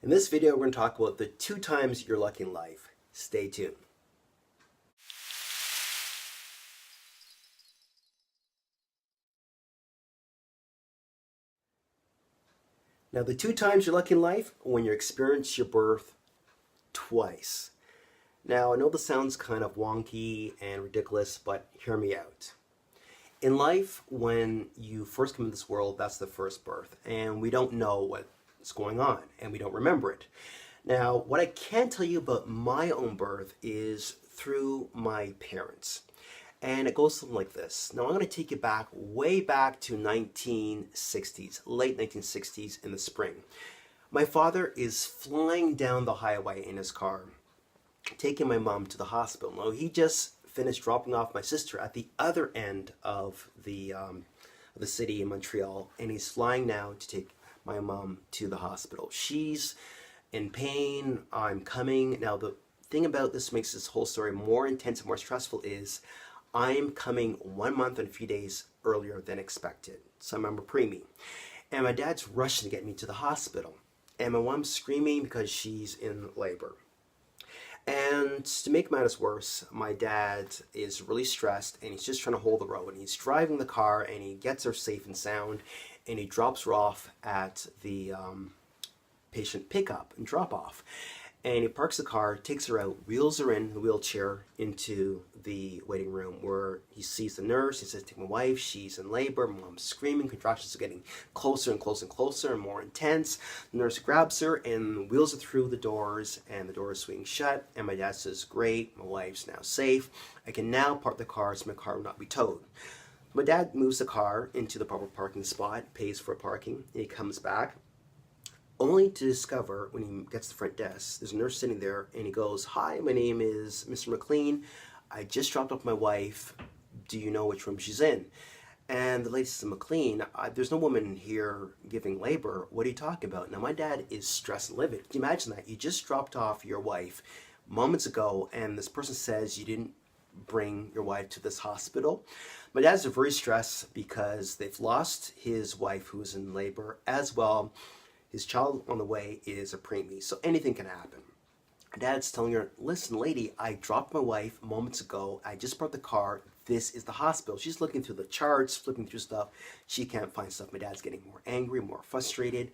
In this video, we're going to talk about the 2 times you're lucky in life. Stay tuned. Now, the 2 times you're lucky in life, when you experience your birth twice. Now, I know this sounds kind of wonky and ridiculous, but hear me out. In life, when you first come into this world, that's the first birth, and we don't know what's going on, and we don't remember it. Now, what I can tell you about my own birth is through my parents. And it goes something like this. Now, I'm going to take you back, way back to 1960s, late 1960s in the spring. My father is flying down the highway in his car, taking my mom to the hospital. Now, he just finished dropping off my sister at the other end of the city in Montreal, and he's flying now to take my mom to the hospital. She's in pain. I'm coming. Now, the thing about this makes this whole story more intense and more stressful is I'm coming 1 month and a few days earlier than expected. So I'm a preemie. And my dad's rushing to get me to the hospital. And my mom's screaming because she's in labor. And to make matters worse, my dad is really stressed and he's just trying to hold the road. And he's driving the car and he gets her safe and sound and he drops her off at the patient pickup and drop off. And he parks the car, takes her out, wheels her in the wheelchair into the waiting room where he sees the nurse. He says, "Take my wife, she's in labor." Mom's screaming, contractions are getting closer and closer and closer and more intense. The nurse grabs her and wheels her through the doors, and the doors swing shut. And my dad says, "Great, my wife's now safe. I can now park the car so my car will not be towed." My dad moves the car into the proper parking spot, pays for parking, and he comes back, only to discover when he gets to the front desk, there's a nurse sitting there, and he goes, "Hi, my name is Mr. McClean. I just dropped off my wife. Do you know which room she's in?" And the lady says, "McClean, there's no woman here giving labor. What are you talking about?" Now, my dad is stressed and livid. Can you imagine that? You just dropped off your wife moments ago, and this person says you didn't bring your wife to this hospital. My dad's very stressed because they've lost his wife who's in labor as well. His child on the way is a preemie, so anything can happen. Dad's telling her, "Listen, lady, I dropped my wife moments ago. I just brought the car. This is the hospital." She's looking through the charts, flipping through stuff. She can't find stuff. My dad's getting more angry, more frustrated,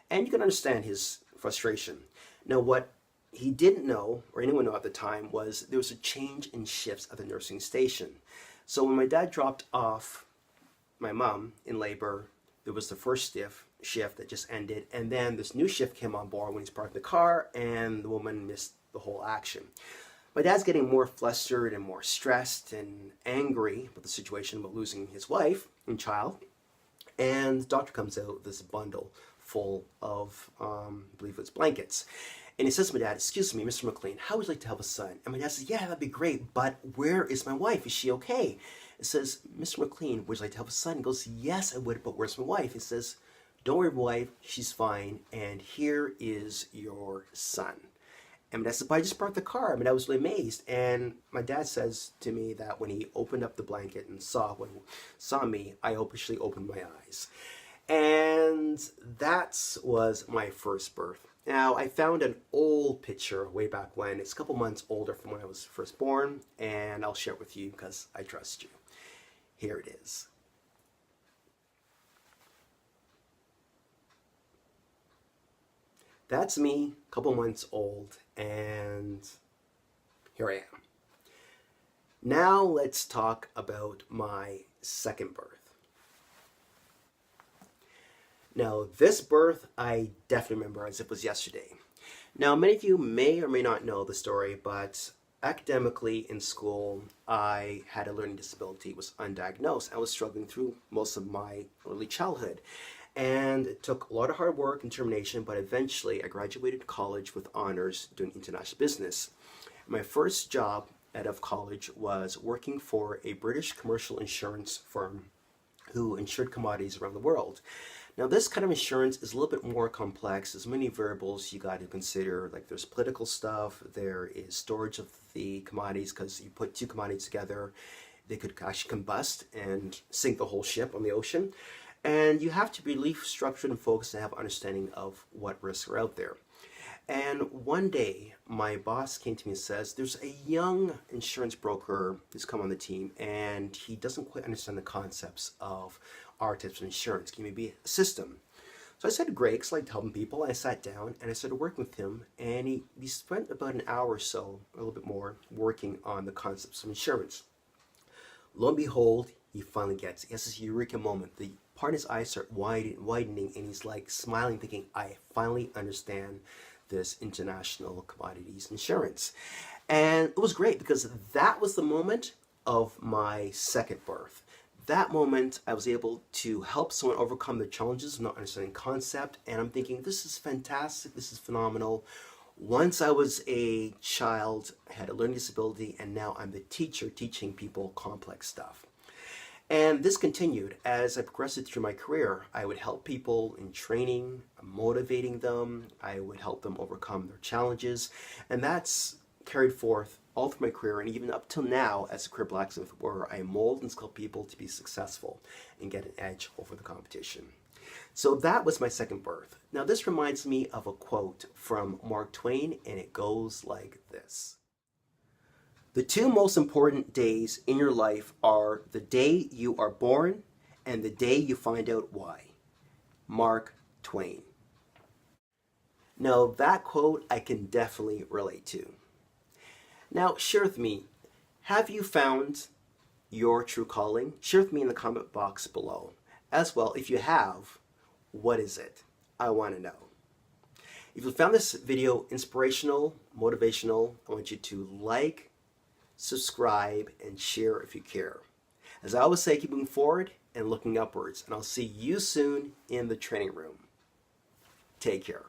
and you can understand his frustration. Now, what he didn't know, or anyone know at the time, was there was a change in shifts at the nursing station. So when my dad dropped off my mom in labor, there was the first shift that just ended, and then this new shift came on board when he's parked the car, and the woman missed the whole action. My dad's getting more flustered and more stressed and angry with the situation about losing his wife and child, and the doctor comes out with this bundle full of, I believe it's blankets. And he says to my dad, "Excuse me, Mr. McClean, how would you like to have a son?" And my dad says, "Yeah, that'd be great, but where is my wife? Is she okay?" It says, "Mr. McClean, would you like to have a son?" He goes, "Yes, I would, but where's my wife?" He says, "Don't worry, wife, she's fine, and here is your son." And my dad says, "But I just brought the car." I mean, I was really amazed. And my dad says to me that when he opened up the blanket and saw me, I officially opened my eyes. And that was my first birth. Now, I found an old picture way back when. It's a couple months older from when I was first born, and I'll share it with you because I trust you. Here it is. That's me, a couple months old, and here I am. Now let's talk about my second birth. Now, this birth I definitely remember as if it was yesterday. Now, many of you may or may not know the story, but academically in school, I had a learning disability. It was undiagnosed. I was struggling through most of my early childhood. And it took a lot of hard work and determination, but eventually I graduated college with honors doing international business. My first job out of college was working for a British commercial insurance firm who insured commodities around the world. Now, this kind of insurance is a little bit more complex. There's many variables you got to consider, like there's political stuff, there is storage of the commodities, because you put 2 commodities together, they could actually combust and sink the whole ship on the ocean. And you have to be really structured and focused and have understanding of what risks are out there. And one day, my boss came to me and says, there's a young insurance broker who's come on the team, and he doesn't quite understand the concepts of our types of insurance. Can you maybe assist him? So I said, great, because I like helping people. I sat down and I started working with him, and we spent about an hour or so, a little bit more, working on the concepts of insurance. Lo and behold, he finally gets it. He has this eureka moment. The part of his eyes start widening, and he's like smiling, thinking, I finally understand this international commodities insurance. And it was great because that was the moment of my second birth. That moment, I was able to help someone overcome their challenges of not understanding concept, and I'm thinking, this is fantastic, this is phenomenal. Once I was a child, I had a learning disability, and now I'm the teacher teaching people complex stuff. And this continued as I progressed through my career. I would help people in training, motivating them. I would help them overcome their challenges. And that's carried forth all through my career and even up till now as a career blacksmith, where I mold and sculpt people to be successful and get an edge over the competition. So that was my second birth. Now this reminds me of a quote from Mark Twain, and it goes like this. The two most important days in your life are the day you are born and the day you find out why. Mark Twain. Now that quote I can definitely relate to. Now share with me, have you found your true calling? Share with me in the comment box below. As well, if you have, what is it? I want to know. If you found this video inspirational, motivational, I want you to like, subscribe, and share if you care. As I always say, keep moving forward and looking upwards, and I'll see you soon in the training room. Take care.